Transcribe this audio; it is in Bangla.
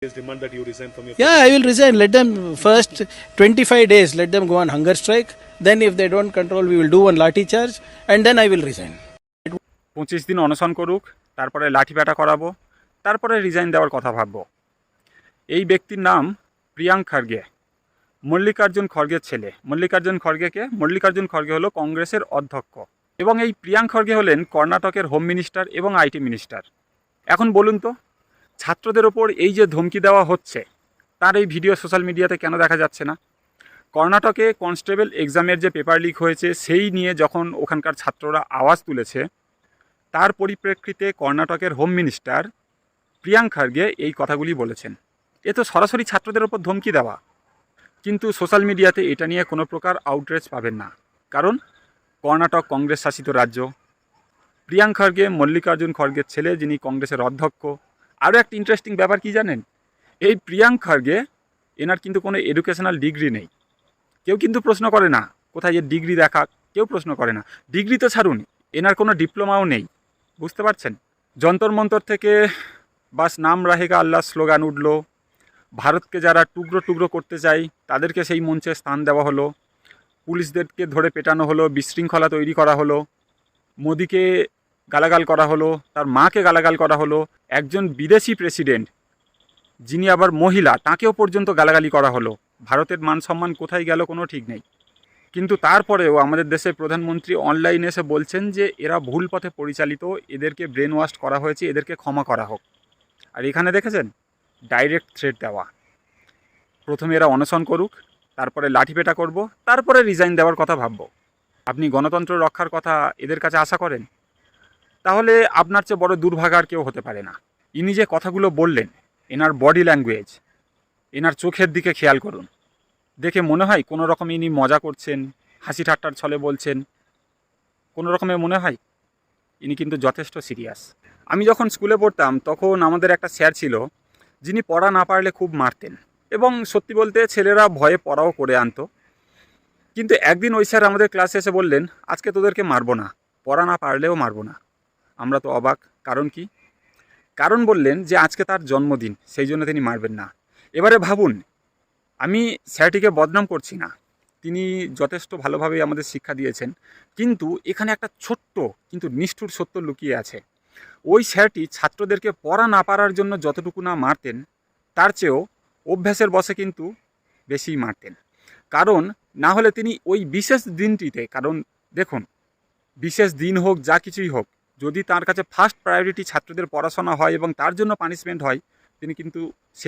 His demand that you resign from your Yeah, I will resign. Let them first 25 days, let them go on hunger strike. Then, if they don't control, we will do one lathi charge and then I will resign. 25 দিন অনশন করুক, তারপরে লাঠিপেটা করাবো, তারপরে রিজাইন দেওয়ার কথা ভাববো। এই ব্যক্তির নাম প্রিয়াঙ্ক খার্গে, মল্লিকার্জুন খড়গের ছেলে। মল্লিকার্জুন খড়গেকে মল্লিকার্জুন খড়গে হলো কংগ্রেসের অধ্যক্ষ, এবং এই প্রিয়াঙ্ক খড়গে হলেন কর্ণাটকের হোম মিনিস্টার এবং আইটি মিনিস্টার। এখন বলুন তো, ছাত্রদের ওপর এই যে ধমকি দেওয়া হচ্ছে, তার এই ভিডিও সোশ্যাল মিডিয়াতে কেন দেখা যাচ্ছে না? কর্ণাটকে কনস্টেবল এক্সামের যে পেপার লিক হয়েছে সেই নিয়ে যখন ওখানকার ছাত্ররা আওয়াজ তুলেছে, তার পরিপ্রেক্ষিতে কর্ণাটকের হোম মিনিস্টার প্রিয়াঙ্ক খার্গে এই কথাগুলি বলেছেন। এ তো সরাসরি ছাত্রদের ওপর ধমকি দেওয়া। কিন্তু সোশ্যাল মিডিয়াতে এটা নিয়ে কোনো প্রকার আউটরেজ পাবেন না, কারণ কর্ণাটক কংগ্রেস শাসিত রাজ্য। প্রিয়াঙ্ক খার্গে মল্লিকার্জুন খড়গের ছেলে, যিনি কংগ্রেসের অধ্যক্ষ। আরও একটা ইন্টারেস্টিং ব্যাপার কি জানেন? এই প্রিয়াঙ্ক খার্গে, এনার কিন্তু কোনো এডুকেশনাল ডিগ্রি নেই। কেউ কিন্তু প্রশ্ন করে না কোথায় এর ডিগ্রি দেখা, কেউ প্রশ্ন করে না। ডিগ্রি তো ছাড়ুন, এনার কোনো ডিপ্লোমাও নেই। বুঝতে পারছেন? যন্তর মন্তর থেকে বাস নাম রাহেগা আল্লাহ স্লোগান উঠল, ভারতকে যারা টুকরো টুকরো করতে চায় তাদেরকে সেই মঞ্চে স্থান দেওয়া হলো, পুলিশদেরকে ধরে পেটানো হলো, বিশৃঙ্খলা তৈরি করা হলো, মোদিকে গালাগাল করা হলো, তার মাকে গালাগাল করা হলো, একজন বিদেশি প্রেসিডেন্ট যিনি আবার মহিলা, তাকেও পর্যন্ত গালাগালি করা হলো। ভারতের মান সম্মান কোথায় গেল কোনো ঠিক নেই। কিন্তু তারপরেও আমাদের দেশের প্রধানমন্ত্রী অনলাইনে এসে বলছেন যে এরা ভুল পথে পরিচালিত, এদেরকে ব্রেন ওয়াশ করা হয়েছে, এদেরকে ক্ষমা করা হোক। আর এখানে দেখেছেন ডাইরেক্ট থ্রেট দেওয়া। প্রথমে এরা অনশন করুক, তারপরে লাঠিপেটা করব, তারপরে রিজাইন দেওয়ার কথা ভাববো। আপনি গণতন্ত্র রক্ষার কথা এদের কাছে আশা করেন? তাহলে আপনার চেয়ে বড় দুর্ভাগা আর কেউ হতে পারে না। ইনি যে কথাগুলো বললেন, এনার বডি ল্যাঙ্গুয়েজ, এনার চোখের দিকে খেয়াল করুন। দেখে মনে হয় কোনো রকম ইনি মজা করছেন, হাসি ঠাট্টার ছলে বলছেন, কোনো রকমে মনে হয় ইনি কিন্তু যথেষ্ট সিরিয়াস। আমি যখন স্কুলে পড়তাম তখন আমাদের একটা স্যার ছিল, যিনি পড়া না পারলে খুব মারতেন, এবং সত্যি বলতে ছেলেরা ভয়ে পড়াও করে আনতো। কিন্তু একদিন ওই স্যার আমাদের ক্লাসে এসে বললেন, আজকে তোদেরকে মারবো না, পড়া না পারলেও মারবো না। আমরা তো অবাক। কারণ কি? কারণ বললেন যে আজকে তার জন্মদিন, সেই জন্য তিনি মারবেন না। এবারে ভাবুন, আমি স্যারটিকে বদনাম করছি না, তিনি যথেষ্ট ভালোভাবেই আমাদের শিক্ষা দিয়েছেন, কিন্তু এখানে একটা ছোট্ট কিন্তু নিষ্ঠুর সত্য লুকিয়ে আছে। ওই স্যারটি ছাত্রদেরকে পড়া না পারার জন্য যতটুকু না মারতেন, তার চেয়েও অভ্যাসের বশে কিন্তু বেশিই মারতেন। কারণ না হলে তিনি ওই বিশেষ দিনটিতে, কারণ দেখুন, বিশেষ দিন হোক যা কিছুই হোক, যদি তার কাছে ফার্স্ট প্রায়োরিটি ছাত্রদের পড়াশোনা হয় এবং তার জন্য পানিশমেন্ট হয়, তিনি কিন্তু সেটা